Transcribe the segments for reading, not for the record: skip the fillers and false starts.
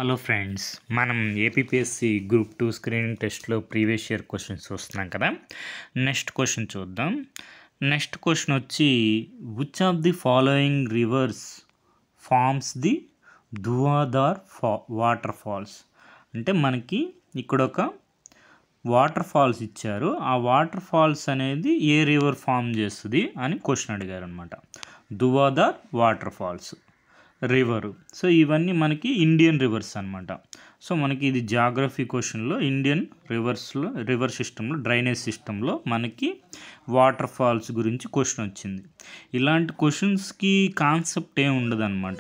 Hello friends, మనం APPSC group 2 screening టెస్ట్లో previous year questions చూస్తున్నాం కదా. నెక్స్ట్ క్వశ్చన్ చూద్దాం. నెక్స్ట్ క్వశ్చన్ వచ్చి which of the following rivers forms the Dhuandhar water falls. అంటే మనకి ఇక్కడ ఒక వాటర్ ఫాల్స్ ఇచ్చారు. ఆ వాటర్ ఫాల్స్ అనేది ఏ రివర్ ఫామ్ చేస్తుంది అని క్వశ్చన్ అడిగారు అనమాట. Dhuandhar water falls river. So ఇవన్నీ మనకి ఇండియన్ రివర్స్ అనమాట. సో మనకి ఇది జాగ్రఫీ క్వశ్చన్లో ఇండియన్ రివర్ సిస్టంలో డ్రైనేజ్ సిస్టంలో మనకి వాటర్ ఫాల్స్ గురించి క్వశ్చన్ వచ్చింది. ఇలాంటి క్వశ్చన్స్కి కాన్సెప్ట్ ఏమి ఉండదు అనమాట.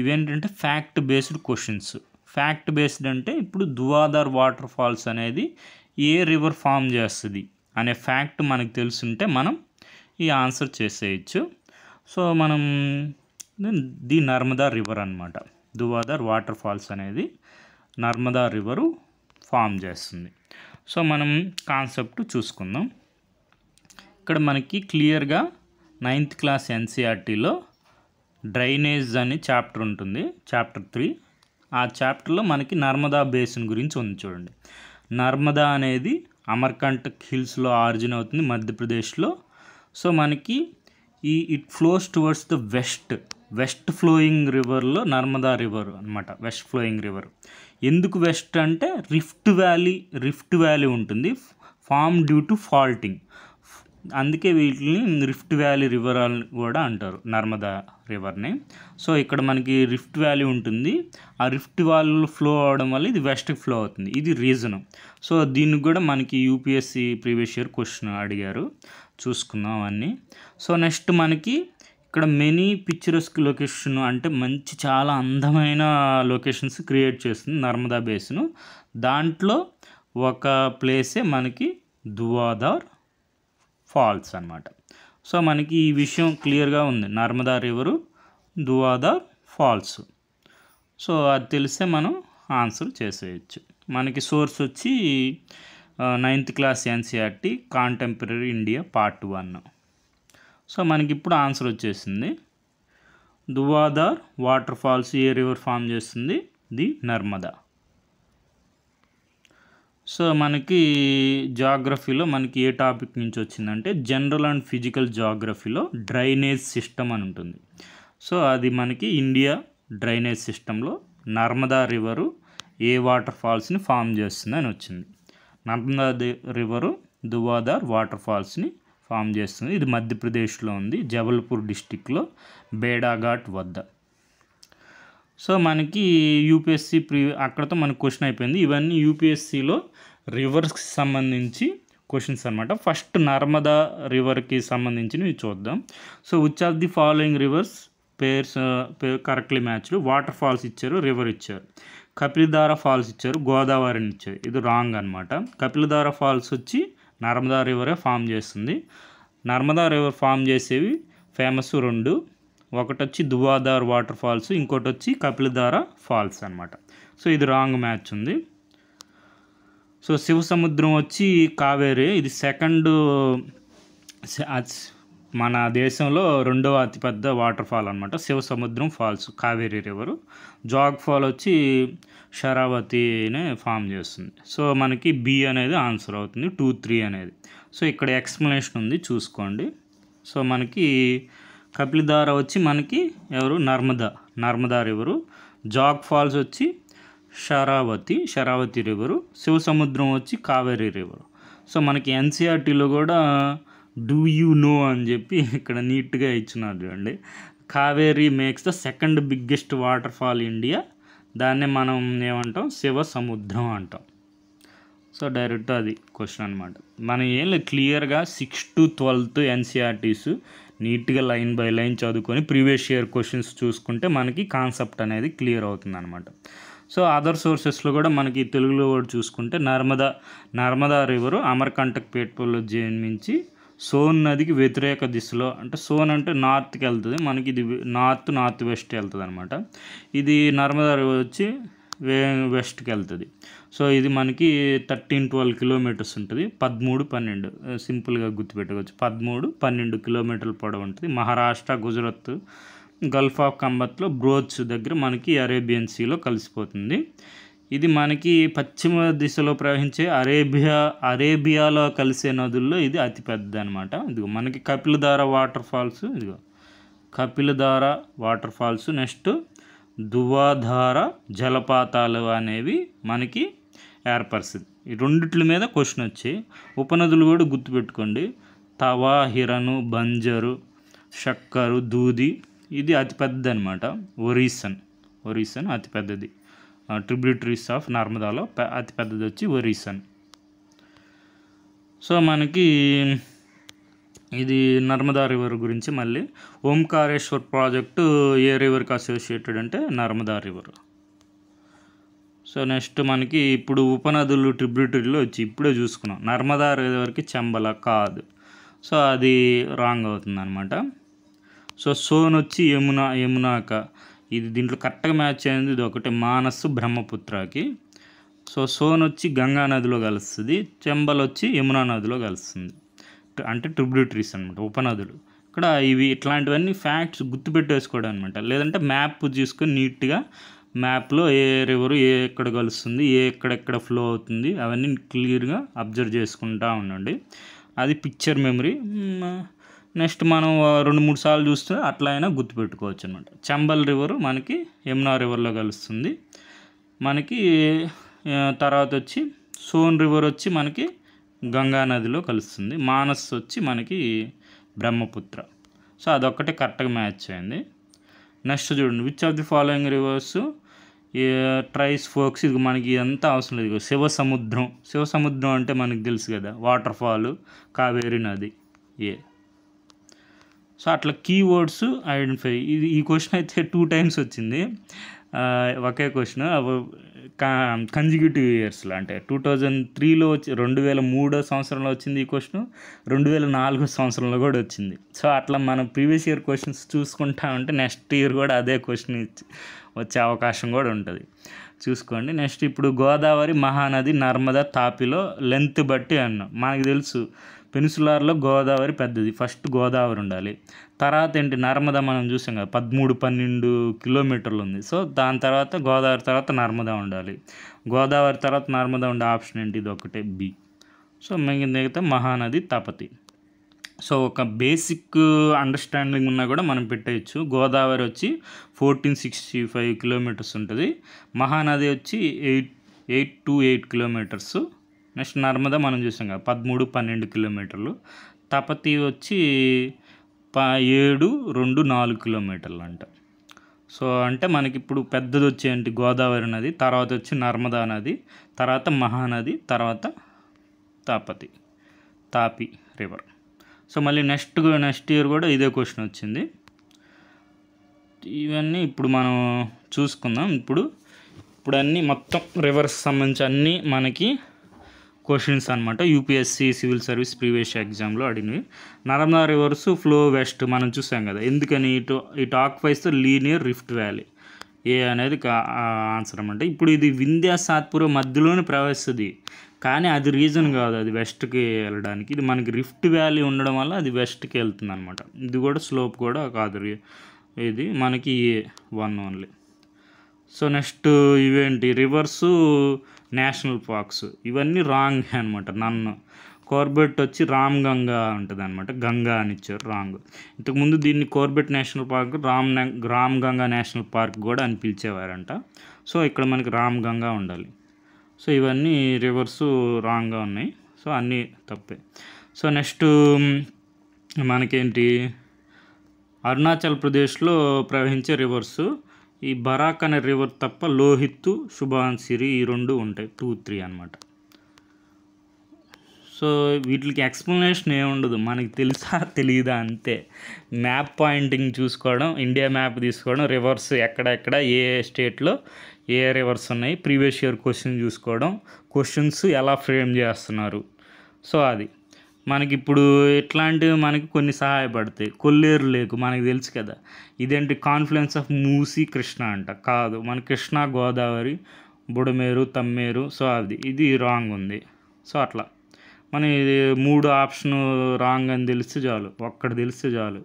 ఇవేంటంటే fact based questions. Fact based అంటే ఇప్పుడు ధువాధార్ వాటర్ ఫాల్స్ అనేది ఏ రివర్ ఫామ్ చేస్తుంది అనే ఫ్యాక్ట్ మనకు తెలుసుంటే మనం ఈ ఆన్సర్ చేసేయచ్చు. సో మనం ది నర్మదా రివర్ అనమాట. ధువాధార్ వాటర్ ఫాల్స్ అనేది నర్మదా రివరు ఫామ్ చేస్తుంది. సో మనం కాన్సెప్ట్ చూసుకుందాం. ఇక్కడ మనకి క్లియర్గా 9th క్లాస్ ఎన్సీఆర్టీలో డ్రైనేజ్ అనే చాప్టర్ ఉంటుంది, చాప్టర్ 3. ఆ చాప్టర్లో మనకి నర్మదా బేసిన్ గురించి ఉంది చూడండి. నర్మదా అనేది అమర్కంటక్ హిల్స్లో ఆరిజిన్ అవుతుంది, మధ్యప్రదేశ్లో. సో మనకి it flows towards the west flowing రివర్లో నర్మదా రివర్ అనమాట. West flowing river. ఎందుకు వెస్ట్ అంటే రిఫ్ట్ వ్యాలీ ఉంటుంది, ఫామ్ డ్యూ టు ఫాల్టింగ్. అందుకే వీటిని రిఫ్ట్ వ్యాలీ రివర్ అని కూడా అంటారు, నర్మదా రివర్ని. సో ఇక్కడ మనకి రిఫ్ట్ వ్యాలీ ఉంటుంది. ఆ రిఫ్ట్ వ్యాలీలో ఫ్లో అవడం వల్ల ఇది వెస్ట్కి ఫ్లో అవుతుంది. ఇది రీజను. సో దీనికి కూడా మనకి యూపీఎస్సి ప్రీవియస్ ఇయర్ క్వశ్చన్ అడిగారు, చూసుకుందాం అవన్నీ. సో నెక్స్ట్ మనకి ఇక్కడ మెనీ పిక్చరస్క్ లొకేషన్ అంటే మంచి చాలా అందమైన లొకేషన్స్ క్రియేట్ చేస్తుంది నర్మదా బేసిన్. దాంట్లో ఒక ప్లేసే మనకి ధువాధార్ ఫాల్స్ అన్నమాట. సో మనకి ఈ విషయం క్లియర్గా ఉంది, Narmada river Dhuandhar falls. So అది తెలిస్తే మనం ఆన్సర్ చేసేయచ్చు. మనకి సోర్స్ వచ్చి 9th class NCERT contemporary India part 1. So మనకి ఇప్పుడు ఆన్సర్ వచ్చేసింది. ధువాధార్ వాటర్ ఫాల్స్ ఏ రివర్ ఫామ్ చేస్తుంది? ది నర్మదా. సో మనకి జాగ్రఫీలో మనకి ఏ టాపిక్ నుంచి వచ్చిందంటే జనరల్ అండ్ ఫిజికల్ జాగ్రఫీలో డ్రైనేజ్ సిస్టమ్ అని ఉంటుంది. సో అది మనకి ఇండియా డ్రైనేజ్ సిస్టంలో నర్మదా రివరు ఏ వాటర్ ఫాల్స్ని ఫామ్ చేస్తుంది అని వచ్చింది. నర్మదా రివరు ధువాధార్ వాటర్ ఫాల్స్ని ఫామ్ చేస్తుంది. ఇది మధ్యప్రదేశ్లో ఉంది, జబల్పూర్ డిస్టిక్లో బేడాఘాట్ వద్ద. సో మనకి యూపీఎస్సి అక్కడతో మనకు క్వశ్చన్ అయిపోయింది. ఇవన్నీ యూపీఎస్సిలో రివర్స్కి సంబంధించి క్వశ్చన్స్ అనమాట. ఫస్ట్ నర్మదా రివర్కి సంబంధించినవి చూద్దాం. So which of the following reverse pairs correctly మ్యాచ్లు. వాటర్ ఫాల్స్ ఇచ్చారు, రివర్ ఇచ్చారు. కపిలధార ఫాల్స్ ఇచ్చారు, గోదావరిని ఇచ్చారు. ఇది రాంగ్ అనమాట. కపిలధార ఫాల్స్ వచ్చి నర్మదా రివరే ఫామ్ చేస్తుంది. నర్మదా రివర్ ఫామ్ చేసేవి ఫేమస్ 2. ఒకటి వచ్చి ధువాధార్ వాటర్ ఫాల్స్, ఇంకోటి వచ్చి కపిలధార ఫాల్స్ అనమాట. సో ఇది రాంగ్ మ్యాచ్ ఉంది. సో శివ సముద్రం వచ్చి కావేరీ, ఇది సెకండ్ మన దేశంలో 2వ అతిపెద్ద వాటర్ ఫాల్ అనమాట. Shiva Samudram falls Kaveri river. Jog fall వచ్చి శరావతినే ఫామ్ చేస్తుంది. సో మనకి బి అనేది ఆన్సర్ అవుతుంది, 2, 3 అనేది. సో ఇక్కడ ఎక్స్ప్లెనేషన్ ఉంది, చూసుకోండి. సో మనకి కపిలధార వచ్చి మనకి ఎవరు? నర్మదా రివరు. జాగ్ ఫాల్స్ వచ్చి శరావతి రివరు. శివ సముద్రం వచ్చి కావేరీ రివరు. సో మనకి ఎన్సీఆర్టీలో కూడా డూ యూ నో అని చెప్పి ఇక్కడ నీట్గా ఇచ్చినారు చూడండి. Kaveri makes the second biggest water fall India. దాన్నే మనం ఏమంటాం? శివ సముద్రం అంటాం. సో డైరెక్ట్ అది క్వశ్చన్ అనమాట. మనం ఏం లేదు, క్లియర్గా 6th to 12th ఎన్సీఆర్టీస్ నీట్గా లైన్ బై లైన్ చదువుకొని ప్రీవియస్ ఇయర్ క్వశ్చన్స్ చూసుకుంటే మనకి కాన్సెప్ట్ అనేది క్లియర్ అవుతుంది అనమాట. సో అదర్ సోర్సెస్లో కూడా మనకి తెలుగులో కూడా చూసుకుంటే నర్మదా రివరు అమర్కంటక్ పేట్పల్లో జన్మించి సోన్ నదికి వ్యతిరేక దిశలో, అంటే సోన్ అంటే నార్త్కి వెళ్తుంది, మనకి ఇది నార్త్ వెస్ట్ వెళ్తుంది అనమాట. ఇది నర్మదా రివర్ వచ్చి వెస్ట్కి వెళ్తుంది. సో ఇది మనకి 13-12 కిలోమీటర్స్ ఉంటుంది. 13-12 సింపుల్గా గుర్తుపెట్టుకోవచ్చు. 13-12 కిలోమీటర్ల పొడవు ఉంటుంది. మహారాష్ట్ర, గుజరాత్ గల్ఫ్ ఆఫ్ కంబత్లో బ్రోచ్ దగ్గర మనకి అరేబియన్ సీలో కలిసిపోతుంది. ఇది మనకి పశ్చిమ దిశలో ప్రవహించే అరేబియాలో కలిసే నదుల్లో ఇది అతిపెద్ద అనమాట. ఇదిగో మనకి కపిలధార వాటర్ ఫాల్స్, ఇదిగో కపిలధార వాటర్ ఫాల్స్, నెక్స్ట్ దువాధార జలపాతాలు అనేవి మనకి ఏర్పరుస్తుంది. ఈ రెండిట్ల మీద క్వశ్చన్ వచ్చి ఉపనదులు కూడా గుర్తుపెట్టుకోండి. తవా, హిరను, బంజరు, షక్కరు, దూది ఇది అతిపెద్ద అనమాట. ఒరిసన్ అతిపెద్దది. ట్రిబ్యూటరీస్ ఆఫ్ నర్మదాలో అతిపెద్దది వచ్చి ఒరిసన్. సో మనకి ఇది నర్మదా రివర్ గురించి. మళ్ళీ ఓంకారేశ్వర్ ప్రాజెక్టు ఏ రివర్కి అసోసియేటెడ్ అంటే నర్మదా రివర్. సో నెక్స్ట్ మనకి ఇప్పుడు ఉపనదులు ట్రిబ్యూటరీలో వచ్చి ఇప్పుడే చూసుకున్నాం. నర్మదా రివర్కి చంబల కాదు, సో అది రాంగ్ అవుతుంది అనమాట. సో సోన్ వచ్చి యమునాక, ఇది దీంట్లో కరెక్ట్గా మ్యాచ్ అయింది. ఇది ఒకటి మానస్ బ్రహ్మపుత్రకి. సో సోన్ వచ్చి గంగా నదిలో కలుస్తుంది, చంబల్ వచ్చి యమునా నదిలో కలుస్తుంది. అంటే ట్రిబ్యూటరీస్ అనమాట, ఉపనదులు. ఇక్కడ ఇవి ఇట్లాంటివన్నీ ఫ్యాక్ట్స్ గుర్తుపెట్టేసుకోవడం అనమాట. లేదంటే మ్యాప్ చూసుకొని నీట్గా మ్యాప్లో ఏ రివరు ఎక్కడ కలుస్తుంది, ఎక్కడెక్కడ ఫ్లో అవుతుంది అవన్నీ క్లియర్గా అబ్జర్వ్ చేసుకుంటూ ఉండండి. అది పిక్చర్ మెమరీ. నెక్స్ట్ మనం 2-3 సార్లు చూస్తే అట్లా అయినా గుర్తుపెట్టుకోవచ్చు అనమాట. చంబల్ రివరు మనకి యమునా రివర్లో కలుస్తుంది. మనకి తర్వాత వచ్చి సోన్ రివర్ వచ్చి మనకి గంగా నదిలో కలుస్తుంది. మానస్ వచ్చి మనకి బ్రహ్మపుత్ర. సో అదొక్కటే కరెక్ట్గా మ్యాచ్ అయింది. నెక్స్ట్ చూడండి, which of the following rivers ట్రైస్ ఫోక్స్. ఇది మనకి ఎంత అవసరం లేదు. శివసముద్రం అంటే మనకి తెలుసు కదా, వాటర్ ఫాల్, కావేరీ నది. సో అట్లా కీవర్డ్స్ ఐడెంటిఫై. ఈ క్వశ్చన్ అయితే 2 times వచ్చింది, ఒకే క్వశ్చన్. కన్జిక్యూటివ్ ఇయర్స్లో అంటే 2003లో వచ్చి 2003 సంవత్సరంలో వచ్చింది ఈ క్వశ్చన్, 2004 సంవత్సరంలో కూడా వచ్చింది. సో అట్లా మనం ప్రీవియస్ ఇయర్ క్వశ్చన్స్ చూసుకుంటా ఉంటే నెక్స్ట్ ఇయర్ కూడా అదే క్వశ్చన్ వచ్చే అవకాశం కూడా ఉంటుంది, చూసుకోండి. నెక్స్ట్ ఇప్పుడు గోదావరి, మహానది, నర్మదా, తాపిలో లెంత్ బట్టి అన్నాం. మనకు తెలుసు పెనిసులార్లో గోదావరి పెద్దది, ఫస్ట్ గోదావరి ఉండాలి. తర్వాత ఏంటి, నర్మదా మనం చూసాం కదా 13-12 కిలోమీటర్లు ఉంది. సో దాని తర్వాత గోదావరి తర్వాత నర్మదా ఉండాలి. గోదావరి తర్వాత నర్మదా ఉండే ఆప్షన్ ఏంటి, ఇది ఒకటే బి. సో మిగతా మహానది, తపతి. సో ఒక బేసిక్ అండర్స్టాండింగ్ ఉన్నా కూడా మనం పెట్టేయచ్చు. గోదావరి వచ్చి 1465 కిలోమీటర్స్ ఉంటుంది. మహానది వచ్చి 8 to 8 కిలోమీటర్స్. నెక్స్ట్ నర్మదా మనం చూసాం కదా 13-12 కిలోమీటర్లు. తపతి వచ్చి 7-4 కిలోమీటర్లు అంట. సో అంటే మనకి ఇప్పుడు పెద్దది వచ్చేంటి గోదావరి నది, తర్వాత వచ్చి నర్మదా నది, తర్వాత మహానది, తర్వాత తాపి రివర్. సో మళ్ళీ నెక్స్ట్ ఇయర్ కూడా ఇదే క్వశ్చన్ వచ్చింది. ఇవన్నీ ఇప్పుడు మనం చూసుకుందాం. ఇప్పుడు అన్నీ మొత్తం రివర్స్ సంబంధించి అన్నీ మనకి క్వశ్చన్స్ అనమాట. యూపీఎస్సీ సివిల్ సర్వీస్ ప్రీవియస్ ఎగ్జామ్లో అడిగినవి. నర్మదా రివర్స్ ఫ్లో వెస్ట్ మనం చూసాం కదా, ఎందుకని it occupies the linear rift valley. A అనేది ఆన్సర్ అనమాట. ఇప్పుడు ఇది వింధ్యా సాత్పురా మధ్యలోనే ప్రవహిస్తుంది, కానీ అది రీజన్ కాదు అది వెస్ట్కి వెళ్ళడానికి. ఇది మనకి రిఫ్ట్ వ్యాలీ ఉండడం వల్ల అది వెస్ట్కి వెళ్తుంది అనమాట. ఇది కూడా స్లోప్ కూడా కాదు, ఇది మనకి 1 ఓన్లీ. సో నెక్స్ట్ ఇవేంటి, రివర్సు, నేషనల్ పార్క్స్, ఇవన్నీ రాంగ్ అనమాట. కార్బెట్ వచ్చి రామ్ గంగా ఉంటుంది అనమాట, గంగా అని ఇచ్చారు, రాంగ్. ఇంతకుముందు దీన్ని Corbett national park, Ram Ganga national park కూడా అని పిలిచేవారంట. సో ఇక్కడ మనకి రామ్ గంగా ఉండాలి. సో ఇవన్నీ రివర్సు రాంగ్గా ఉన్నాయి. సో అన్నీ తప్పే. సో నెక్స్ట్ మనకేంటి, అరుణాచల్ ప్రదేశ్లో ప్రవహించే రివర్సు ఈ బరాక్ అనే రివర్ తప్ప లోహిత్, శుభాన్సిరి ఈ 2 ఉంటాయి, 2, 3 అనమాట. సో వీటికి ఎక్స్ప్లెనేషన్ ఏముండదు, మనకి తెలుసా తెలియదా అంతే. మ్యాప్ పాయింటింగ్ చూసుకోవడం, ఇండియా మ్యాప్ తీసుకోవడం, రివర్స్ ఎక్కడెక్కడ ఏ స్టేట్లో ఏ రివర్స్ ఉన్నాయి, ప్రీవియస్ ఇయర్ క్వశ్చన్ చూసుకోవడం, క్వశ్చన్స్ ఎలా ఫ్రేమ్ చేస్తున్నారు. సో అది మనకి ఇప్పుడు ఇట్లాంటివి మనకి కొన్ని సహాయపడతాయి. కొల్లేరు లేకు మనకి తెలుసు కదా, ఇదేంటి కాన్ఫ్లుయెన్స్ ఆఫ్ మూసీ కృష్ణ అంట, కాదు మన కృష్ణ గోదావరి, బుడమేరు, తమ్మేరు. సో ఇది రాంగ్ ఉంది. సో అట్లా మన 3 ఆప్షన్ రాంగ్ అని తెలిస్తే చాలు, ఒక్కటి తెలిస్తే చాలు.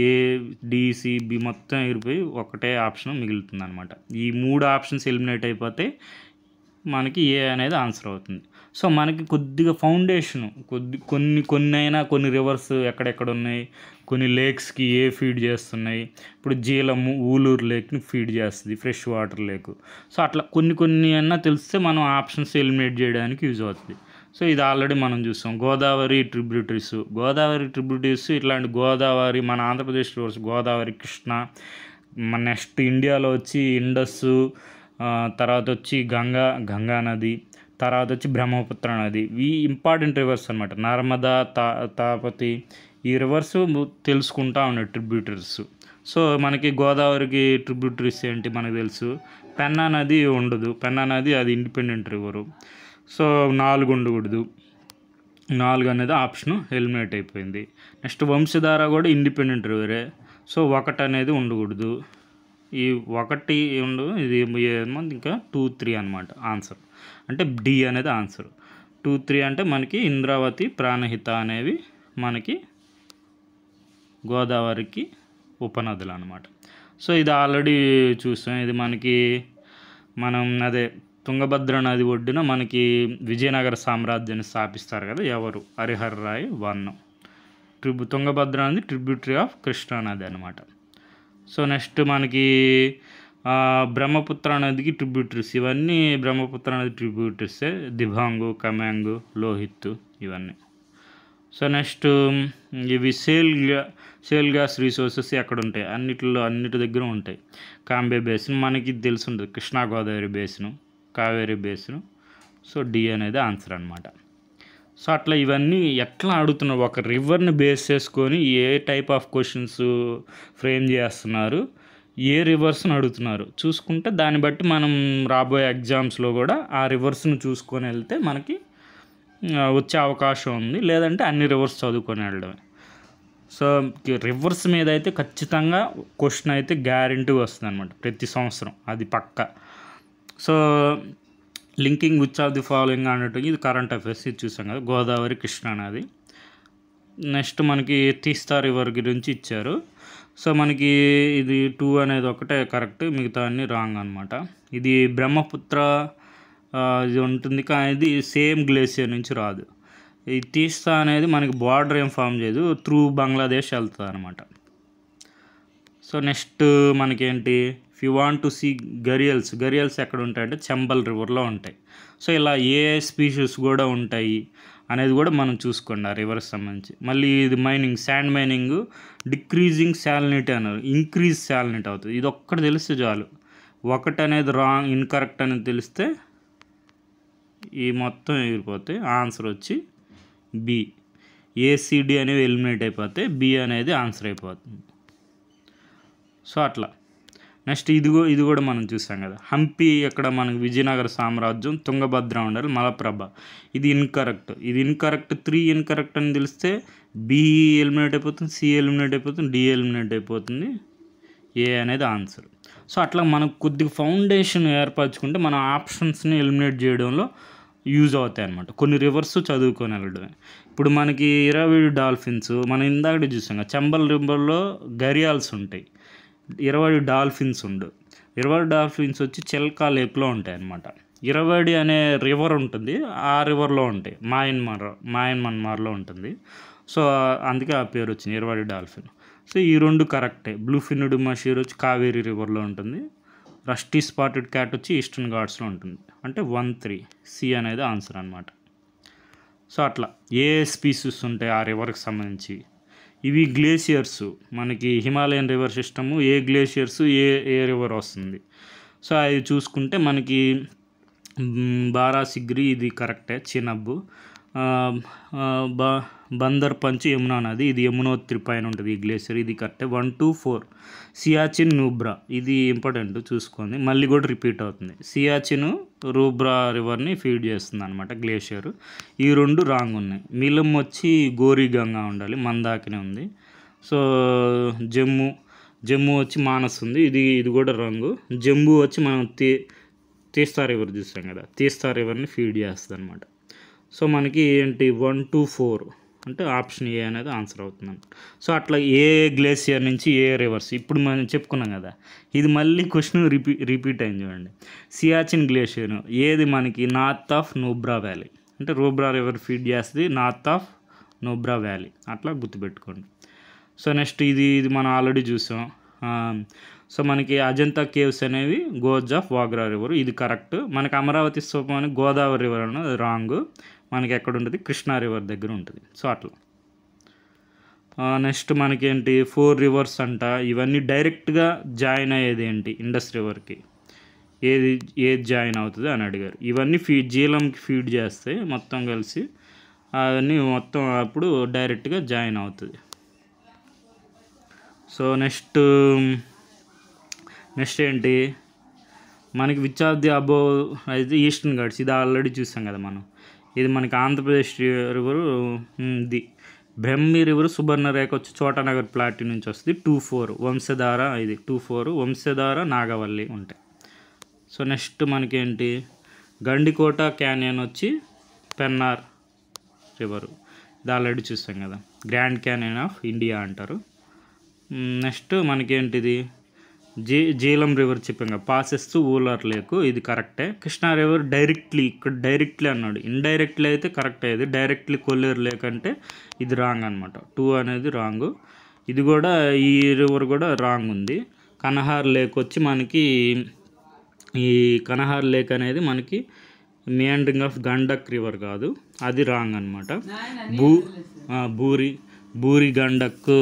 ADCB మొత్తం ఎగిరిపోయి ఒకటే ఆప్షన్ మిగులుతుంది అనమాట. ఈ 3 ఆప్షన్స్ ఎలిమినేట్ అయిపోతే మనకి ఏ అనేది ఆన్సర్ అవుతుంది. సో మనకి కొద్దిగా ఫౌండేషను కొన్ని రివర్స్ ఎక్కడెక్కడ ఉన్నాయి, కొన్ని లేక్స్కి ఏ ఫీడ్ చేస్తున్నాయి. ఇప్పుడు జీలము ఊలూరు లేక్ని ఫీడ్ చేస్తుంది, ఫ్రెష్ వాటర్ లేక్. సో అట్లా కొన్ని అన్నా తెలిస్తే మనం ఆప్షన్స్ ఎలిమినేట్ చేయడానికి యూజ్ అవుతుంది. సో ఇది ఆల్రెడీ మనం చూసాం. గోదావరి ట్రిబ్యూటరీస్ ఇట్లాంటి గోదావరి మన ఆంధ్రప్రదేశ్ రివర్స్ గోదావరి, కృష్ణ, మన నెక్స్ట్ ఇండియాలో వచ్చి ఇండస్, తర్వాత వచ్చి గంగా నది, తర్వాత వచ్చి బ్రహ్మపుత్ర నది. ఇవి ఇంపార్టెంట్ రివర్స్ అనమాట. నర్మదా, తాపతి, ఈ రివర్స్ తెలుసుకుంటా ఉన్నాయి ట్రిబ్యూటరీస్. సో మనకి గోదావరికి ట్రిబ్యూటరీస్ ఏంటి మనకు తెలుసు. పెన్నా నది ఉండదు, పెన్నా నది అది ఇండిపెండెంట్ రివరు. సో 4 ఉండకూడదు, 4 అనేది ఆప్షన్ ఎలిమినేట్ అయిపోయింది. నెక్స్ట్ వంశధార కూడా ఇండిపెండెంట్ రివరే. సో 1 అనేది ఉండకూడదు, ఈ 1 ఉండదు. ఇది ఇంకా 2, 3 అనమాట ఆన్సర్. అంటే డి అనేది ఆన్సర్. 2, 3 అంటే మనకి ఇంద్రావతి, ప్రాణహిత అనేవి మనకి గోదావరికి ఉపనదులు అనమాట. సో ఇది ఆల్రెడీ చూసాం. ఇది మనం అదే తుంగభద్ర నది ఒడ్డున మనకి విజయనగర సామ్రాజ్యాన్ని స్థాపిస్తారు కదా ఎవరు, హరిహర రాయ్ 1. తుంగభద్ర నది ట్రిబ్యూటరీ ఆఫ్ కృష్ణా నది అనమాట. సో నెక్స్ట్ మనకి బ్రహ్మపుత్ర నదికి ట్రిబ్యూటరీస్, ఇవన్నీ బ్రహ్మపుత్ర నది ట్రిబ్యూటరీసే. దిబాంగు, కమాంగు, లోహిత్ ఇవన్నీ. సో నెక్స్ట్ ఇవి సేల్ గ్యాస్ రిసోర్సెస్ ఎక్కడ ఉంటాయి, అన్నిటి దగ్గర ఉంటాయి. కాంబే బేసిన్ మనకి తెలిసి ఉంటుంది, Krishna Godavari basin, Kaveri basin. So D అనేది ఆన్సర్ అనమాట. సో అట్లా ఇవన్నీ ఎట్లా అడుగుతున్నారు, ఒక రివర్ని బేస్ చేసుకొని ఏ టైప్ ఆఫ్ క్వశ్చన్స్ ఫ్రేమ్ చేస్తున్నారు, ఏ రివర్స్ని అడుగుతున్నారు చూసుకుంటే దాన్ని బట్టి మనం రాబోయే ఎగ్జామ్స్లో కూడా ఆ రివర్స్ని చూసుకొని వెళ్తే మనకి వచ్చే అవకాశం ఉంది. లేదంటే అన్ని రివర్స్ చదువుకొని వెళ్ళడమే. సో రివర్స్ మీద అయితే ఖచ్చితంగా క్వశ్చన్ అయితే గ్యారెంటీ వస్తుంది అనమాట ప్రతి సంవత్సరం, అది పక్కా. So linking which of the following అన్నట్టు ఇది కరెంట్ అఫైర్స్, ఇది చూసాం కదా గోదావరి, కృష్ణా నది. నెక్స్ట్ మనకి తీస్తా రివర్ గురించి ఇచ్చారు. సో మనకి ఇది 2 అనేది ఒకటే కరెక్ట్, మిగతా అన్నీ రాంగ్ అనమాట. ఇది బ్రహ్మపుత్ర ఇది ఉంటుంది కానీ ఇది సేమ్ గ్లేసియర్ నుంచి రాదు. ఈ తీస్తా అనేది మనకి బార్డర్ ఏం ఫామ్ చేయదు, త్రూ బంగ్లాదేశ్ వెళ్తుంది అనమాట. సో నెక్స్ట్ మనకేంటి, if you want to see gharials ఎక్కడ ఉంటాయంటే చంబల్ రివర్లో ఉంటాయి. సో ఇలా ఏ స్పీషీస్ కూడా ఉంటాయి అనేది కూడా మనం చూసుకోండి ఆ రివర్స్ సంబంధించి. మళ్ళీ ఇది శాండ్ మైనింగ్ డిక్రీజింగ్ శాలినిటీ అన్నారు, ఇంక్రీజ్ శాలినిటీ అవుతుంది. ఇది ఒక్కటి తెలిస్తే చాలు. 1 అనేది రాంగ్, ఇన్కరెక్ట్ అనేది తెలిస్తే ఈ మొత్తం ఎగిరిపోతే ఆన్సర్ వచ్చి బి. ఏసీడి అనేవి ఎలిమినేట్ అయిపోతే బి అనేది ఆన్సర్ అయిపోతుంది. సో అట్లా నెక్స్ట్ ఇది కూడా మనం చూసాం కదా, హంపి ఎక్కడ మనకి విజయనగర సామ్రాజ్యం, తుంగభద్ర ఉండాలి, మలప్రభ. ఇది ఇన్కరెక్ట్. 3 ఇన్కరెక్ట్ అని తెలిస్తే బి ఎలిమినేట్ అయిపోతుంది, సి ఎలిమినేట్ అయిపోతుంది, డి ఎలిమినేట్ అయిపోతుంది, ఏ అనేది ఆన్సర్. సో అట్లా మనకు కొద్దిగా ఫౌండేషన్ ఏర్పరచుకుంటే మన ఆప్షన్స్ని ఎలిమినేట్ చేయడంలో యూజ్ అవుతాయి అన్నమాట. కొన్ని రివర్స్ చదువుకొని వెళ్ళడమే. ఇప్పుడు మనకి ఇరవిడి డాల్ఫిన్స్ మనం ఇందాక చూసాం కదా, చంబల్ రివర్లో గరియాల్స్ ఉంటాయి, ఇరవడి డాల్ఫిన్స్ ఇరవడి డాల్ఫిన్స్ వచ్చి చెల్కా లేక్లో ఉంటాయి అన్నమాట. ఇరవడి అనే రివర్ ఉంటుంది, ఆ రివర్లో ఉంటాయి, మయన్మార్లో ఉంటుంది. సో అందుకే ఆ పేరు వచ్చింది ఇరవడి డాల్ఫిన్. సో ఈ 2 కరెక్టే. బ్లూ ఫిన్నుడ్ మషీర్ వచ్చి కావేరీ రివర్లో ఉంటుంది, రస్టీ స్పాటెడ్ క్యాట్ వచ్చి ఈస్టర్న్ ఘాట్స్లో ఉంటుంది. అంటే 1, 3 సి అనేది ఆన్సర్ అనమాట. సో అట్లా ఏ స్పీసీస్ ఉంటాయి ఆ రివర్కి సంబంధించి. ఇవి గ్లేషియర్స్, మనకి హిమాలయన్ రివర్ సిస్టము, ఏ గ్లేషియర్స్ ఏ రివర్ వస్తుంది. సో అవి చూసుకుంటే మనకి బారాసిగ్రి ఇది కరెక్టే, చినబ్బు. బందర్ పంచ్ యమునా నది, ఇది యమునోత్రి పైన ఉంటుంది ఈ గ్లేషియర్, ఇది కరెక్టే. 1, 2, 4 సియాచిన్ నూబ్రా, ఇది ఇంపార్టెంట్ చూసుకోండి, మళ్ళీ కూడా రిపీట్ అవుతుంది. సియాచిన్ రూబ్రా రివర్ని ఫీడ్ చేస్తుంది అనమాట గ్లేషియర్. ఈ 2 రాంగ్ ఉన్నాయి. మిలం వచ్చి గోరీగంగా ఉండాలి, మందాకినే ఉంది. సో జమ్మూ వచ్చి మానస్ ఉంది, ఇది కూడా రాంగ్. జంబూ వచ్చి మనం తీస్తా రివర్ చూసాం కదా, తీస్తా రివర్ని ఫీడ్ చేస్తుంది అనమాట. సో మనకి ఏంటి 1, 2, 4 అంటే ఆప్షన్ ఏ అనేది ఆన్సర్ అవుతుంది. సో అట్లా ఏ గ్లేసియర్ నుంచి ఏ రివర్స్ ఇప్పుడు మనం చెప్పుకున్నాం కదా, ఇది మళ్ళీ క్వశ్చన్ రిపీట్ అయింది చూడండి. సియాచిన్ గ్లేషియర్ ఏది మనకి నార్త్ ఆఫ్ నోబ్రా వ్యాలీ, అంటే నోబ్రా రివర్ ఫీడ్ చేస్తుంది నార్త్ ఆఫ్ నోబ్రా వ్యాలీ, అట్లా గుర్తుపెట్టుకోండి. సో నెక్స్ట్ ఇది మనం ఆల్రెడీ చూసాం. సో మనకి అజంతా కేవ్స్ అనేవి గోర్జ్ ఆఫ్ వాగ్రా రివర్, ఇది కరెక్ట్. మనకి అమరావతి స్తూపం అని గోదావరి రివర్ అన్నది రాంగ్, మనకి ఎక్కడ ఉంటుంది, కృష్ణా రివర్ దగ్గర ఉంటుంది. సో అట్లా నెక్స్ట్ మనకేంటి 4 రివర్స్ అంట, ఇవన్నీ డైరెక్ట్గా జాయిన్ అయ్యేది ఏంటి ఇండస్ రివర్కి, ఏది జాయిన్ అవుతుంది అని అడిగారు. ఇవన్నీ జీలంకి ఫీడ్ చేస్తే మొత్తం కలిసి అవన్నీ మొత్తం అప్పుడు డైరెక్ట్గా జాయిన్ అవుతుంది. సో నెక్స్ట్ ఏంటి మనకి విచ్ ఆఫ్ ది అబోవ్ అయితే ఈస్టర్న్ ఘాట్స్, ఇది ఆల్రెడీ చూసాం కదా మనం. ఇది మనకి ఆంధ్రప్రదేశ్ రివరు, ఇది బ్రహ్మి రివర్ సుబర్ణరేఖ వచ్చి చోటానగర్ ప్లాట్యూ నుంచి వస్తుంది. 2-4 వంశధార, ఇది 2-4 వంశధార నాగవల్లి ఉంటాయి. సో నెక్స్ట్ మనకేంటి గండికోట క్యానియన్ వచ్చి పెన్నార్ రివరు, ఇది ఆల్రెడీ చూసాం కదా, గ్రాండ్ క్యానియన్ ఆఫ్ ఇండియా అంటారు. నెక్స్ట్ మనకేంటిది జీలం రివర్ చెప్పాం కదా, పాసెస్ టు ఊలర్ లేక్, ఇది కరెక్టే. కృష్ణా రివర్ డైరెక్ట్లీ అన్నాడు, ఇండైరెక్ట్లీ అయితే కరెక్ట్ అయ్యేది, డైరెక్ట్లీ కొల్లేరు లేక్ అంటే ఇది రాంగ్ అనమాట, 2 అనేది రాంగ్. ఇది కూడా ఈ రివర్ కూడా రాంగ్ ఉంది. కనహార్ లేక్ వచ్చి మనకి ఈ కనహార్ లేక్ అనేది మనకి మియాండరింగ్ ఆఫ్ గండక్ రివర్ కాదు, అది రాంగ్ అనమాట. బూరి గండక్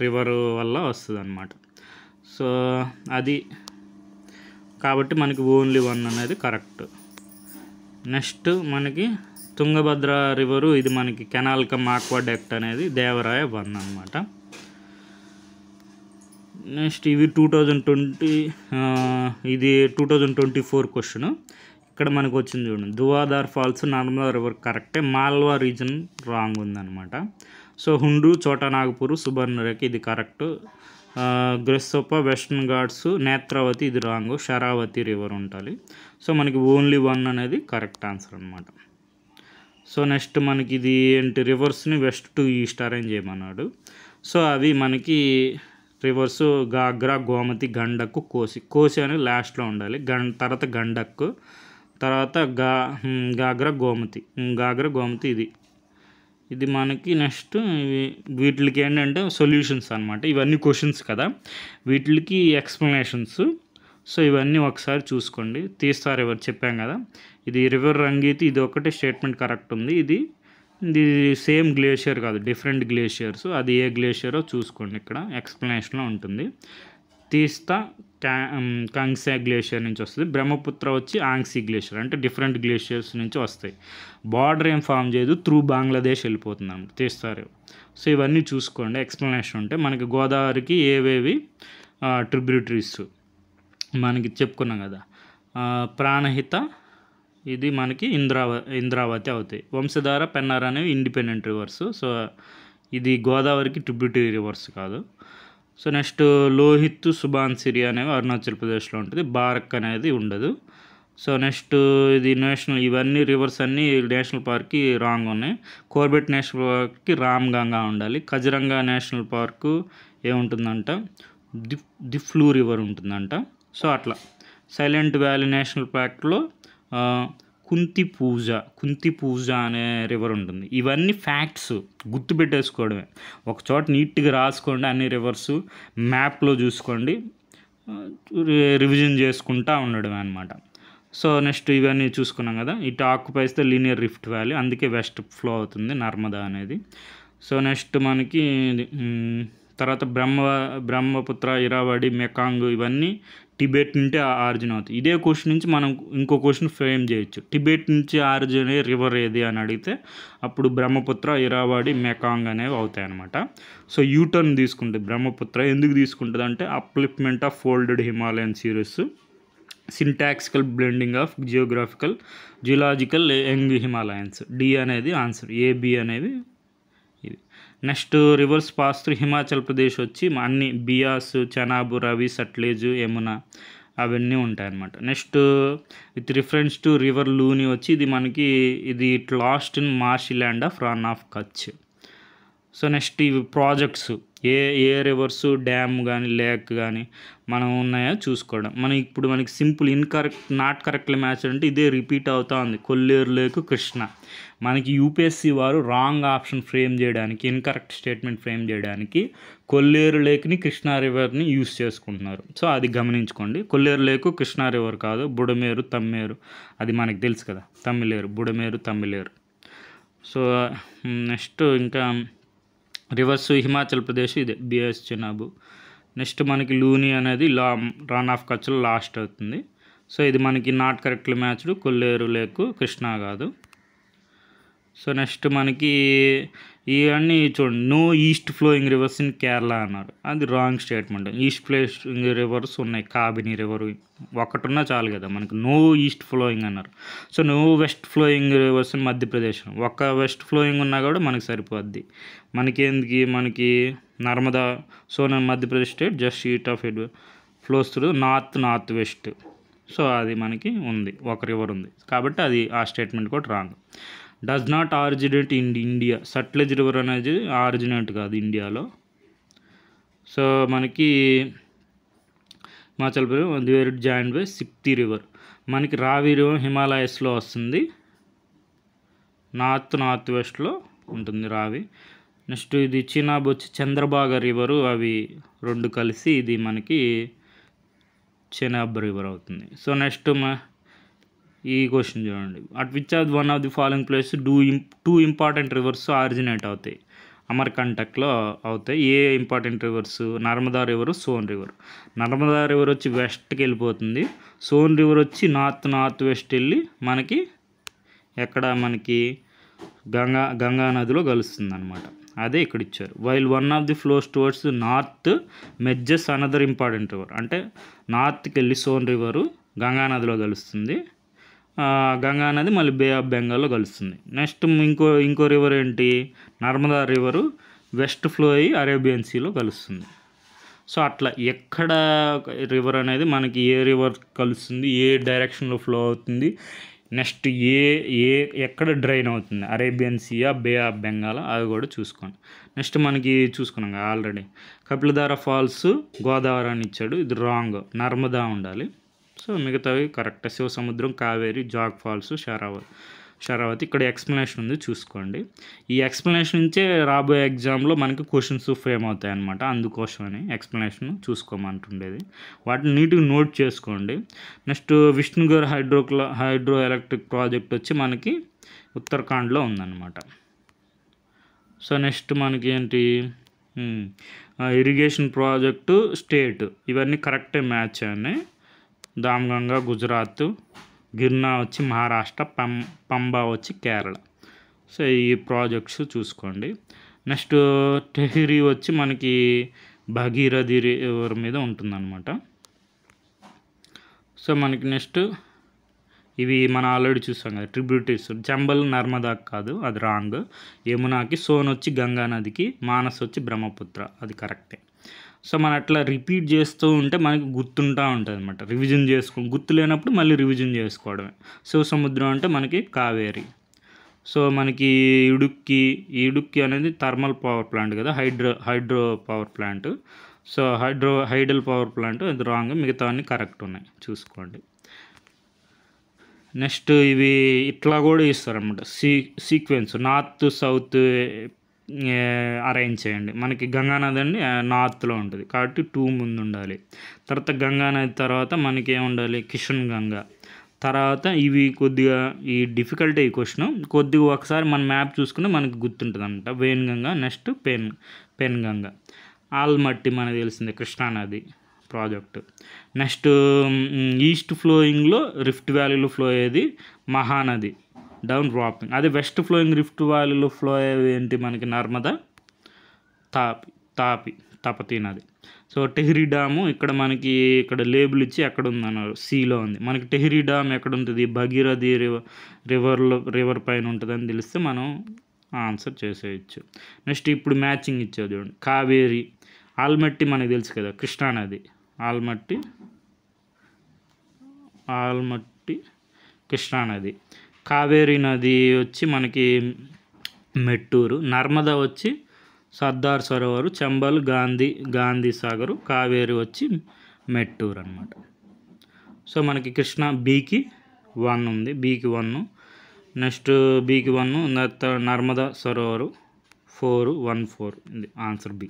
రివర్ వల్ల వస్తుంది అనమాట. సో అది కాబట్టి మనకి ఓన్లీ 1 అనేది కరెక్ట్. నెక్స్ట్ మనకి తుంగభద్ర రివరు, ఇది మనకి కెనాల్ కమ్ ఆక్వాడక్ట్ అనేది దేవరాయ 1 అనమాట. నెక్స్ట్ ఇవి 2020, ఇది 2024 క్వశ్చన్. ఇక్కడ మనకు వచ్చింది చూడండి, దువాదార్ ఫాల్స్ నర్మదా రివర్ కరెక్టే, మాల్వా రీజన్ రాంగ్ ఉందన్నమాట. సో హుండ్రు, చోటా నాగపూర్, సుబర్ణరేఖ ఇది కరెక్ట్. గ్రెస్సోప, వెస్టర్న్ ఘాట్స్, నేత్రావతి ఇది రాంగ్, శరావతి రివర్ ఉండాలి. సో మనకి ఓన్లీ 1 అనేది కరెక్ట్ ఆన్సర్ అనమాట. సో నెక్స్ట్ మనకి ఇది ఏంటి రివర్స్ని వెస్ట్ టు ఈస్ట్ అరేంజ్ చేయమన్నాడు. సో అవి మనకి రివర్స్ గాగ్రా, గోమతి, గండక్, కోసి అనేది లాస్ట్లో ఉండాలి, తర్వాత గండక్, తర్వాత గాగ్రా, గోమతి ఇది మనకి నెక్స్ట్ వీటికి ఏంటంటే సొల్యూషన్స్ అనమాట. ఇవన్నీ క్వశ్చన్స్ కదా, వీటికి ఎక్స్ప్లెనేషన్స్. సో ఇవన్నీ ఒకసారి చూసుకోండి. తీస్తా రివర్ చెప్పాం కదా, ఇది రివర్ రంగీతి, ఇది ఒకటే స్టేట్మెంట్ కరెక్ట్ ఉంది. ఇది సేమ్ గ్లేషియర్ కాదు, డిఫరెంట్ గ్లేషియర్స్, అది ఏ గ్లేషియరో చూసుకోండి, ఇక్కడ ఎక్స్ప్లెనేషన్లో ఉంటుంది. తీస్తా కాంగ్సే గ్లేషియర్ నుంచి వస్తుంది. బ్రహ్మపుత్ర వచ్చి ఆంగ్సీ గ్లేషియర్, అంటే డిఫరెంట్ గ్లేషియర్స్ నుంచి వస్తాయి. బార్డర్ ఏం ఫామ్ చేయదు, త్రూ బంగ్లాదేశ్ వెళ్ళిపోతుంది అన్నమాట తీస్తారు. సో ఇవన్నీ చూసుకోండి, ఎక్స్ప్లెనేషన్ ఉంటే. మనకి గోదావరికి ఏవేవి ట్రిబ్యూటరీస్ మనకి చెప్పుకున్నాం కదా, ప్రాణహిత, ఇది మనకి ఇంద్రావతి అవుతాయి. వంశధార, పెన్నార్ అనేవి ఇండిపెండెంట్ రివర్స్. సో ఇది గోదావరికి ట్రిబ్యూటరీ రివర్స్ కాదు. సో నెక్స్ట్ లోహిత్, సుబాన్సిరి అనేవి అరుణాచల్ ప్రదేశ్లో ఉంటుంది, బారక్ అనేది ఉండదు. సో నెక్స్ట్ ఇది నేషనల్, ఇవన్నీ రివర్స్ అన్నీ నేషనల్ పార్క్కి రాంగ్ ఉన్నాయి. కోర్బెట్ నేషనల్ పార్క్కి రామ్గంగా ఉండాలి. కజిరంగా నేషనల్ పార్కు ఏముంటుందంట, దిఫ్లూ రివర్ ఉంటుందంట. సో అట్లా సైలెంట్ వ్యాలీ నేషనల్ పార్క్లో కుంతి పూజ అనే రివర్ ఉంటుంది. ఇవన్నీ ఫ్యాక్ట్స్ గుర్తుపెట్టేసుకోవడమే, ఒక చోట నీట్గా రాసుకోండి, అన్ని రివర్స్ మ్యాప్లో చూసుకోండి, రివిజన్ చేసుకుంటూ ఉండడమే అనమాట. సో నెక్స్ట్ ఇవన్నీ చూసుకున్నాం కదా, ఇటు occupies the linear rift valley, అందుకే వెస్ట్ ఫ్లో అవుతుంది నర్మదా అనేది. సో నెక్స్ట్ మనకి తర్వాత బ్రహ్మపుత్ర, ఇరావడి, మెకాంగ్ ఇవన్నీ టిబెట్ నుండి ఆరిజిన్ అవుతాయి. ఇదే క్వశ్చన్ నుంచి మనం ఇంకో క్వశ్చన్ ఫ్రేమ్ చేయొచ్చు, టిబెట్ నుంచి ఆరిజిన్ అయ్యే రివర్ ఏది అని అడిగితే అప్పుడు బ్రహ్మపుత్ర, ఇరావడి, మెకాంగ్ అనేవి అవుతాయి అన్నమాట. సో యూటర్న్ తీసుకుంటే బ్రహ్మపుత్ర ఎందుకు తీసుకుంటుంది అంటే upliftment of folded Himalayan series, syntaxical blending of geological young Himalayans, D అనేది ఆన్సర్, ఏబి అనేవి ఇవి. Next rivers pass through Himachal Pradesh వచ్చి అన్ని బియాస్, చెనాబ్, రవి, సట్లెజ్, యమున అవన్నీ ఉంటాయన్నమాట. Next with reference to river Luni వచ్చి ఇది మనకి ఇది lost in marshy land of Rann of Kutch. So next ఇవి ప్రాజెక్ట్స్ ఏ ఏ రివర్స్ డ్యామ్ కానీ లేక్ కానీ మనం ఉన్నాయో చూసుకోవడం. మనకి simple incorrect not correctly match అంటే ఇదే రిపీట్ అవుతూ ఉంది. కొల్లేరు లేక్ కృష్ణ. మనకి యూపీఎస్సీ వారు రాంగ్ ఆప్షన్ ఫ్రేమ్ చేయడానికి, ఇన్కరెక్ట్ స్టేట్మెంట్ ఫ్రేమ్ చేయడానికి కొల్లేరు లేక్ని కృష్ణా రివర్ని యూస్ చేసుకుంటున్నారు. సో అది గమనించుకోండి. కొల్లేరు లేకు కృష్ణా రివర్ కాదు, బుడమేరు తమ్మేరు, అది మనకి తెలుసు కదా, తమ్మిలేరు, బుడమేరు తమ్మిలేరు. సో నెక్స్ట్ ఇంకా రివర్స్ హిమాచల్ ప్రదేశ్ ఇదే బిఎస్ చెనాబు. నెక్స్ట్ మనకి లూని అనేది రన్ ఆఫ్ కచ్లో లాస్ట్ అవుతుంది. సో ఇది మనకి not correctly matched, Kolleru lake Krishna కాదు. సో నెక్స్ట్ మనకి ఇవన్నీ చూడండి, no east flowing rivers in Kerala అన్నారు, అది wrong statement. East flowing rivers ఉన్నాయి, కాబిని రివర్ ఒకటి ఉన్నా చాలు కదా మనకి. నో ఈస్ట్ ఫ్లోయింగ్ అన్నారు. So no west flowing rivers in Madhya Pradesh, ఒక వెస్ట్ ఫ్లోయింగ్ ఉన్నా కూడా మనకి సరిపోద్ది. మనకి Narmada Son Madhya Pradesh state just east of it flows through north west. So అది మనకి ఉంది, ఒక రివర్ ఉంది కాబట్టి అది ఆ స్టేట్మెంట్ కూడా wrong. Does not originate in India, Sutlej river అనేది ఆరిజినేట్ కాదు ఇండియాలో. సో మనకి హిమాచల్ ప్రదేశ్ జాయింట్ బై సిక్తి రివర్. మనకి రావి రివర్ హిమాలయస్లో వస్తుంది, నార్త్ వెస్ట్లో ఉంటుంది రావి. నెక్స్ట్ ఇది చినాబ్ వచ్చి చంద్రబాగ రివరు, అవి రెండు కలిసి ఇది మనకి చెనాబ్ రివర్ అవుతుంది. సో నెక్స్ట్ ఈ క్వశ్చన్ చూడండి, at which of one of the following place two important rivers originate అవుతాయి, అమర్కంటక్లో అవుతాయి. ఏ ఇంపార్టెంట్ రివర్స్? నర్మదా రివర్, సోన్ రివర్. నర్మదా రివర్ వచ్చి వెస్ట్కి వెళ్ళిపోతుంది, సోన్ రివర్ వచ్చి నార్త్ వెస్ట్ వెళ్ళి మనకి మనకి గంగా నదిలో కలుస్తుంది అనమాట. అదే ఇక్కడ ఇచ్చారు. While one of the flows towards north మెజ్జెస్ అనదర్ ఇంపార్టెంట్ రివర్, అంటే నార్త్కి వెళ్ళి సోన్ రివరు గంగా నదిలో కలుస్తుంది, గంగా నది మళ్ళీ బే ఆఫ్ బెంగాల్లో కలుస్తుంది. నెక్స్ట్ ఇంకో రివర్ ఏంటి, నర్మదా రివరు వెస్ట్ ఫ్లో అయ్యి అరేబియన్ సీలో కలుస్తుంది. సో అట్లా ఎక్కడ రివర్ అనేది మనకి ఏ రివర్ కలుస్తుంది, ఏ డైరెక్షన్లో ఫ్లో అవుతుంది, నెక్స్ట్ ఎక్కడ డ్రైన్ అవుతుంది, అరేబియన్ సీయా, బే ఆఫ్ బెంగాల్, అవి కూడా చూసుకోండి. నెక్స్ట్ మనకి చూసుకున్నాం ఆల్రెడీ కపిలధార ఫాల్స్ గోదావరి అని ఇచ్చాడు, ఇది రాంగ్, నర్మదా ఉండాలి. సో మిగతావి కరెక్ట్. శివసముద్రం, కావేరి, జాగ్ ఫాల్స్, షరావతి. ఇక్కడ ఎక్స్ప్లెనేషన్ ఉంది చూసుకోండి. ఈ ఎక్స్ప్లెనేషన్ నుంచే రాబోయే ఎగ్జామ్లో మనకి క్వశ్చన్స్ ఫ్రేమ్ అవుతాయి అన్నమాట, అందుకోసమని ఎక్స్ప్లెనేషన్ చూసుకోమంటుండేది. వాటిని నీట్గా నోట్ చేసుకోండి. నెక్స్ట్ విష్ణుఘర్ హైడ్రో ఎలక్ట్రిక్ ప్రాజెక్ట్ వచ్చి మనకి ఉత్తరాఖండ్లో ఉందన్నమాట. సో నెక్స్ట్ మనకి ఏంటి, ఇరిగేషన్ ప్రాజెక్టు స్టేట్, ఇవన్నీ కరెక్టే మ్యాచ్ అయ్యాయి. దామ్గంగా గుజరాత్, గిర్నా వచ్చి మహారాష్ట్ర, పంబా వచ్చి కేరళ. సో ఈ ప్రాజెక్ట్స్ చూసుకోండి. నెక్స్ట్ టెహ్రీ వచ్చి మనకి భగీరథి రివర్ మీద ఉంటుందన్నమాట. సో మనకి నెక్స్ట్ ఇవి మనం ఆల్రెడీ చూసాం కదా ట్రిబ్యూటరీస్. చంబల్ నర్మదా కాదు, అది రాంగ్. యమునాకి, సోన్ వచ్చి గంగా నదికి, మానస్ వచ్చి బ్రహ్మపుత్ర, అది కరెక్టే. సో మనం అట్లా రిపీట్ చేస్తూ ఉంటే మనకి గుర్తుంటూ ఉంటుంది అనమాట. రివిజన్ గుర్తు లేనప్పుడు మళ్ళీ రివిజన్ చేసుకోవడమే. శివసముద్రం అంటే మనకి కావేరి. సో మనకి ఇడుక్కి అనేది థర్మల్ పవర్ ప్లాంట్ కదా, hydro power plant. So hydel power plant, అది రాంగ్, మిగతా అన్నీ కరెక్ట్ ఉన్నాయి చూసుకోండి. నెక్స్ట్ ఇవి ఇట్లా కూడా ఇస్తారనమాట, సీక్వెన్స్ నార్త్ సౌత్ అరేంజ్ చేయండి. మనకి గంగానది అండి నార్త్లో ఉంటుంది కాబట్టి 2 ముందు ఉండాలి. తర్వాత గంగానది తర్వాత మనకి ఏముండాలి, కిషన్ గంగా. తర్వాత ఇవి కొద్దిగా ఈ డిఫికల్ట్ ఈ క్వశ్చన్, కొద్దిగా ఒకసారి మన మ్యాప్ చూసుకుంటే మనకి గుర్తుంటుంది అనమాట. Wainganga, next Penganga. Almatti మనకు తెలిసిందే, కృష్ణానది ప్రాజెక్టు. నెక్స్ట్ ఈస్ట్ ఫ్లోయింగ్లో రిఫ్ట్ వ్యాలీలో ఫ్లో అయ్యేది మహానది, డౌన్ డ్రాపింగ్. అదే వెస్ట్ ఫ్లోయింగ్ రిఫ్ట్ వ్యాలీలో ఫ్లో అయ్యేది ఏంటి మనకి, నర్మదా, తపతీ నది. సో టెహ్రీ డ్యాము ఇక్కడ లేబుల్ ఇచ్చి ఎక్కడ ఉందన్నారు, సీలో ఉంది. మనకి టెహ్రీ డ్యామ్ ఎక్కడ ఉంటుంది, భగీరథి రివర్ పైన ఉంటుందని తెలిస్తే మనం ఆన్సర్ చేసేయచ్చు. నెక్స్ట్ ఇప్పుడు మ్యాచింగ్ ఇచ్చేది చూడండి, కావేరి, ఆల్మట్టి మనకు తెలుసు కదా, కృష్ణానది, ఆల్మట్టి కృష్ణానది. కావేరీ నది వచ్చి మనకి మెట్టూరు, నర్మదా వచ్చి సర్దార్ సరోవరు, చంబల్, గాంధీ సాగరు, కావేరి వచ్చి మెట్టూరు అనమాట. సో మనకి కృష్ణ బీకి 1 ఉంది, బీకి 1. నెక్స్ట్ బీకి 1, నర్మదా సరోవరు 4 ఇది ఆన్సర్ బి.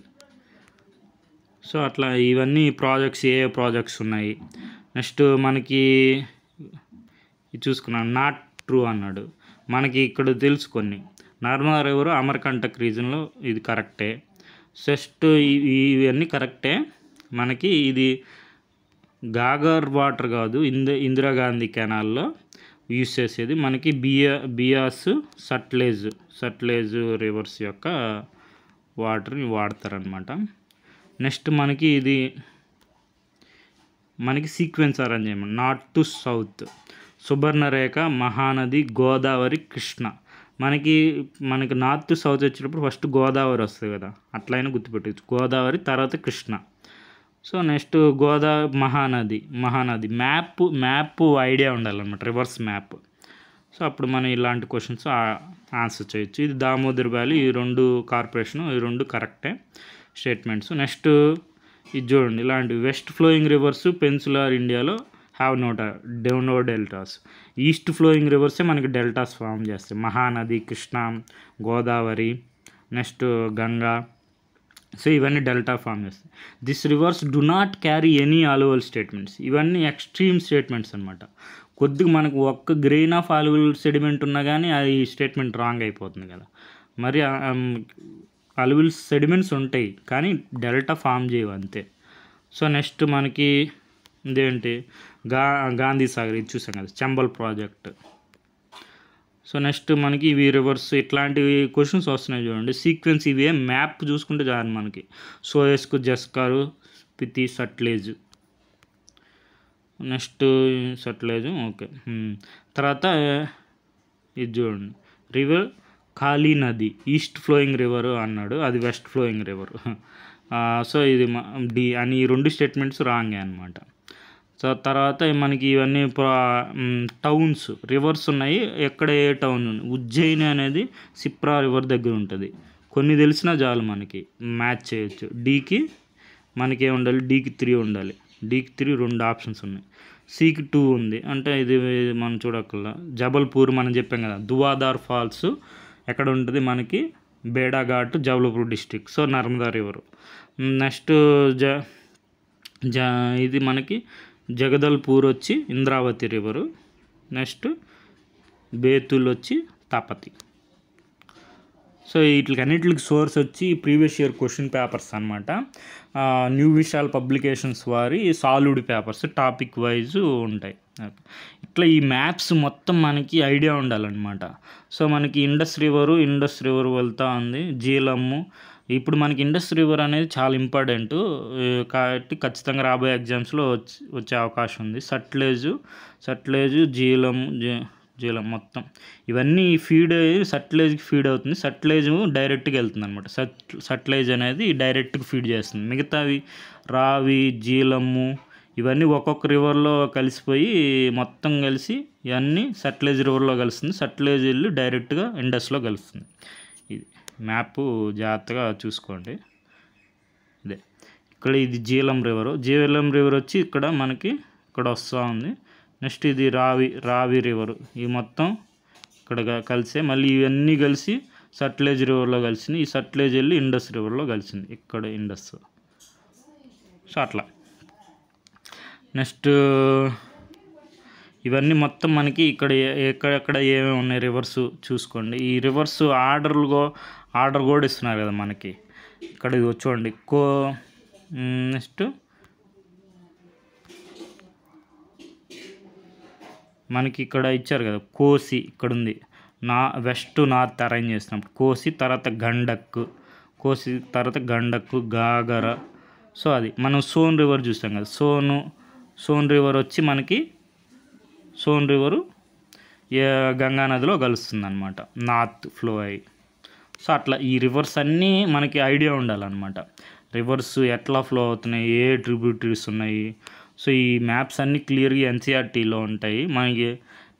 సో అట్లా ఇవన్నీ ప్రాజెక్ట్స్, ఏ ప్రాజెక్ట్స్ ఉన్నాయి. నెక్స్ట్ మనకి చూసుకున్నాం, నాట్ ట్రూ అన్నాడు. మనకి ఇక్కడ తెలుసు కొన్ని. నర్మదా రివర్ అమర్కంటక్ రీజన్లో, ఇది కరెక్టే. నెక్స్ట్ ఇవన్నీ కరెక్టే. మనకి ఇది గాగర్ వాటర్ కాదు, ఇందిరాగాంధీ కెనాల్లో యూస్ చేసేది. మనకి బియాస్ సట్లేజ్ రివర్స్ యొక్క వాటర్ని వాడతారనమాట. నెక్స్ట్ మనకి ఇది సీక్వెన్స్ అరేంజ్ చేయమని, north to south, Subarnarekha, Mahanadi, Godavari, Krishna. మనకి నార్త్ టు సౌత్ వచ్చేటప్పుడు ఫస్ట్ గోదావరి వస్తుంది కదా, అట్లయినా గుర్తుపెట్టచ్చు. గోదావరి తర్వాత Krishna. So next Mahanadi map idea ఉండాలన్నమాట, రివర్స్ మ్యాప్. సో అప్పుడు మనం ఇలాంటి క్వశ్చన్స్ ఆన్సర్ చేయొచ్చు. ఇది దామోదర్ వ్యాలీ, ఈ 2 కార్పొరేషను, ఈ 2 కరెక్టే స్టేట్మెంట్స్. నెక్స్ట్ ఇది చూడండి, ఇలాంటి వెస్ట్ ఫ్లోయింగ్ రివర్స్ పెన్సులార్ ఇండియాలో have no deltas. East flowing రివర్సే మనకి డెల్టాస్ ఫామ్ చేస్తాయి. మహానది, కృష్ణ, గోదావరి, నెక్స్ట్ గంగా. సో ఇవన్నీ డెల్టా ఫామ్ చేస్తాయి. This rivers do not carry any alluvial statements. ఇవన్నీ ఎక్స్ట్రీమ్ స్టేట్మెంట్స్ అనమాట. కొద్దిగా మనకు ఒక్క గ్రెయిన్ ఆఫ్ అలువల్ సెడిమెంట్ ఉన్నా కానీ అది స్టేట్మెంట్ రాంగ్ అయిపోతుంది కదా. మరి అలువల్ సెడిమెంట్స్ ఉంటాయి కానీ డెల్టా ఫామ్ చేయవు అంతే. సో నెక్స్ట్ మనకి ఇదేంటి, గాంధీ సాగర్, ఇది చూసాం కదా, చంబల్ ప్రాజెక్ట్. సో నెక్స్ట్ మనకి ఇవి రివర్స్, ఇట్లాంటివి క్వశ్చన్స్ వస్తున్నాయి చూడండి. సీక్వెన్స్ ఇవే, మ్యాప్ చూసుకుంటే చాలు మనకి. సోయస్కు, జస్కారు, స్పితి, సట్లేజ్. Next Sutlej okay. తర్వాత ఇది చూడండి, రివర్ కాళీ నది ఈస్ట్ ఫ్లోయింగ్ రివర్ అన్నాడు, అది వెస్ట్ ఫ్లోయింగ్ రివర్. సో ఇది డి అని 2 స్టేట్మెంట్స్ రాంగే అనమాట. సో తర్వాత మనకి ఇవన్నీ టౌన్స్, రివర్స్ ఉన్నాయి. ఎక్కడ ఏ టౌన్ ఉంది, ఉజ్జయిని అనేది సిప్రా రివర్ దగ్గర ఉంటుంది. కొన్ని తెలిసినా చాలు మనకి మ్యాచ్ చేయొచ్చు. డీకి మనకి ఏమి ఉండాలి, డీకి 3 ఉండాలి. డీకి 3 2 ఆప్షన్స్ ఉన్నాయి. సికి 2 ఉంది, అంటే ఇది మనం చూడక్కర్లా. జబల్పూర్ మనం చెప్పాం కదా, దువాదార్ ఫాల్స్ ఎక్కడ ఉంటుంది మనకి, బేడాఘాట్, Jabalpur district. So Narmada river. Next ఇది మనకి జగదల్పూర్ వచ్చి ఇంద్రావతి రివరు. నెక్స్ట్ బేతుల్ వచ్చి తపతి. సో వీటికన్నిటికి సోర్స్ వచ్చి ప్రీవియస్ ఇయర్ క్వశ్చన్ పేపర్స్ అనమాట. న్యూ విశాల్ పబ్లికేషన్స్ వారి సాల్వ్డ్ పేపర్స్ టాపిక్ వైజ్ ఉంటాయి. ఇట్లా ఈ మ్యాప్స్ మొత్తం మనకి ఐడియా ఉండాలన్నమాట. సో మనకి ఇండస్ రివర్ వెళ్తూ ఉంది, జీలము. ఇప్పుడు మనకి ఇండస్ రివర్ అనేది చాలా ఇంపార్టెంట్ కాబట్టి ఖచ్చితంగా రాబోయే ఎగ్జామ్స్లో వచ్చే అవకాశం ఉంది. సట్లేజు, జీలం మొత్తం ఇవన్నీ ఫీడ్ అయ్యి సట్లేజ్కి ఫీడ్ అవుతుంది. సట్లేజ్ డైరెక్ట్గా వెళ్తుంది అనమాట. సట్లేజ్ అనేది డైరెక్ట్గా ఫీడ్ చేస్తుంది. మిగతావి రావి, జీలము ఇవన్నీ ఒక్కొక్క రివర్లో కలిసిపోయి మొత్తం కలిసి ఇవన్నీ సట్లేజ్ రివర్లో కలుస్తుంది. సట్లేజ్ వెళ్ళి డైరెక్ట్గా ఇండస్లో కలుస్తుంది. ఇది మ్యాప్ జాగ్రత్తగా చూసుకోండి. ఇదే ఇక్కడ ఇది జీలం రివర్ వచ్చి ఇక్కడ మనకి ఇక్కడ వస్తూ ఉంది. నెక్స్ట్ ఇది రావి రివర్, ఈ మొత్తం ఇక్కడ కలిసే మళ్ళీ ఇవన్నీ కలిసి సట్లేజ్ రివర్లో కలిసింది. ఈ సట్లేజ్ వెళ్ళి ఇండస్ రివర్లో కలిసింది, ఇక్కడ ఇండస్. సో అట్లా నెక్స్ట్ ఇవన్నీ మొత్తం మనకి ఇక్కడ ఎక్కడెక్కడ ఏమేమి ఉన్నాయి రివర్స్ చూసుకోండి. ఈ రివర్స్ ఆర్డర్ కూడా ఇస్తున్నారు కదా మనకి. ఇక్కడ ఇది చూడండి, నెక్స్ట్ మనకి ఇక్కడ ఇచ్చారు కదా, కోసి ఇక్కడ ఉంది. వెస్ట్ నార్త్ అరేంజ్ చేసినప్పుడు కోసి, తర్వాత గండక్కు, గాగర. సో అది మనం సోన్ రివర్ చూసాం కదా, సోన్ రివర్ వచ్చి మనకి సోన్ రివరు గంగానదిలో కలుస్తుంది అనమాట, నార్త్ ఫ్లో అయ్యి. సో అట్లా ఈ రివర్స్ అన్నీ మనకి ఐడియా ఉండాలన్నమాట. రివర్స్ ఎట్లా ఫ్లో అవుతున్నాయి, ఏ ట్రిబ్యూటరీస్ ఉన్నాయి. సో ఈ మ్యాప్స్ అన్నీ క్లియర్గా ఎన్సీఆర్టీలో ఉంటాయి, మనకి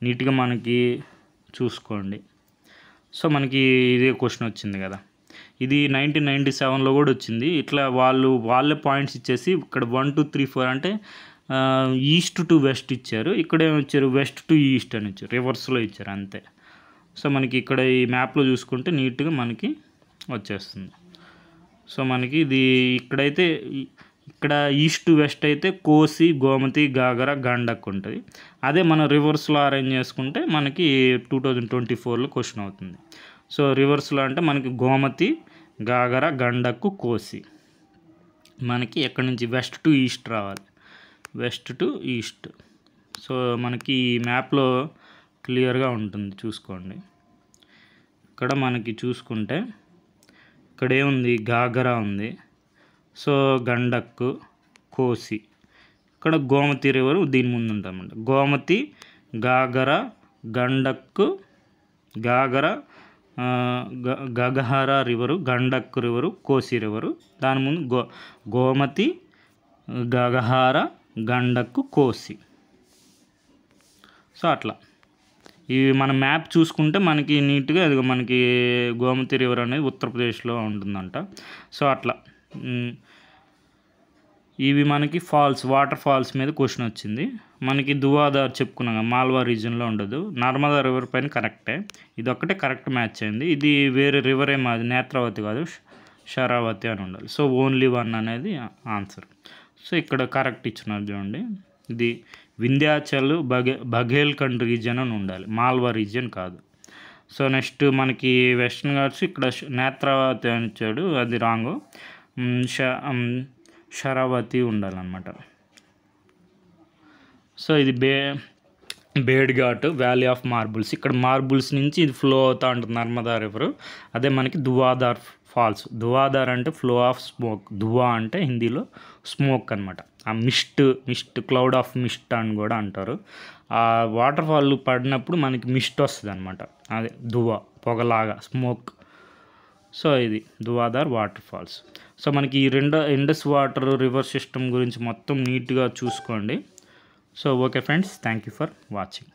నీట్గా మనకి చూసుకోండి. సో మనకి ఇదే క్వశ్చన్ వచ్చింది కదా, ఇది 1997లో కూడా వచ్చింది. ఇట్లా వాళ్ళే పాయింట్స్ ఇచ్చేసి ఇక్కడ 1 2 3 4 అంటే ఈస్ట్ టు వెస్ట్ ఇచ్చారు. ఇక్కడేమి ఇచ్చారు, వెస్ట్ టు ఈస్ట్ అని ఇచ్చారు, రివర్స్లో ఇచ్చారు అంతే. సో మనకి ఇక్కడ ఈ మ్యాప్లో చూసుకుంటే నీట్గా మనకి వచ్చేస్తుంది. సో మనకి ఇది ఇక్కడైతే ఇక్కడ ఈస్ట్ టు వెస్ట్ అయితే కోసి, గోమతి, గాగర, గండక్ ఉంటుంది. అదే మనం రివర్స్లో అరేంజ్ చేసుకుంటే మనకి 2024లో క్వశ్చన్ అవుతుంది. సో రివర్స్లో అంటే మనకి గోమతి, గాగర, గండక్కు, కోసి. మనకి ఎక్కడి నుంచి వెస్ట్ టు ఈస్ట్ రావాలి, వెస్ట్ టు ఈస్ట్. సో మనకి ఈ మ్యాప్లో క్లియర్గా ఉంటుంది చూసుకోండి. ఇక్కడ మనకి చూసుకుంటే ఇక్కడ ఏముంది, గాగర ఉంది. సో గండక్కు, కోసి. ఇక్కడ గోమతి రివరు దీని ముందు ఉంటామన్నమాట. గోమతి, గాగర, గండక్కు, గాగర, గగహర రివరు, గండక్కు రివరు, కోసి రివరు. దాని ముందు గోమతి, గగహార, గండక్కు, కోసి. సో అట్లా ఇవి మన మ్యాప్ చూసుకుంటే మనకి నీట్గా అది మనకి గోమతి రివర్ అనేది ఉత్తరప్రదేశ్లో ఉంటుందంట. సో అట్లా ఇవి మనకి ఫాల్స్, వాటర్ ఫాల్స్ మీద క్వశ్చన్ వచ్చింది. మనకి దువాదార్ చెప్పుకున్నాం, మాల్వా రీజన్లో ఉండదు. నర్మదా రివర్ పైన కరెక్టే, ఇది ఒక్కటే కరెక్ట్ మ్యాచ్ అయింది. ఇది వేరే రివర్ ఏమో, అది నేత్రావతి కాదు, శరావతి అని ఉండాలి. సో ఓన్లీ 1 అనేది ఆన్సర్. సో ఇక్కడ కరెక్ట్ ఇచ్చినారు చూడండి. ఇది వింధ్యాచల్, బఘేల్ఖండ్ రీజియన్ అని ఉండాలి, మాల్వా రీజియన్ కాదు. సో నెక్స్ట్ మనకి వెస్ట్రన్ ఘాట్స్ ఇక్కడ నేత్రావతి అని ఇచ్చాడు, అది రాంగు. శరావతి ఉండాలన్నమాట. సో ఇది బేడ్ ఘాట్, వ్యాలీ ఆఫ్ మార్బుల్స్. ఇక్కడ మార్బుల్స్ నుంచి ఇది ఫ్లో అవుతూ ఉంటుంది నర్మదా రివర్. అదే మనకి దువాదార్ ఫాల్స్. దువాదార్ అంటే ఫ్లో ఆఫ్ స్మోక్, దువా అంటే హిందీలో స్మోక్ అనమాట. ఆ మిస్ట్ క్లౌడ్ ఆఫ్ మిస్ట్ అని కూడా అంటారు. ఆ వాటర్ ఫాల్ పడినప్పుడు మనకి మిస్ట్ వస్తుంది అనమాట, అదే దువా, పొగలాగా, స్మోక్. సో ఇది దువాదార్ వాటర్ ఫాల్స్. సో మనకి ఈ ఇండస్ వాటర్ రివర్ సిస్టమ్ గురించి మొత్తం నీట్గా చూసుకోండి. So okay friends, thank you for watching.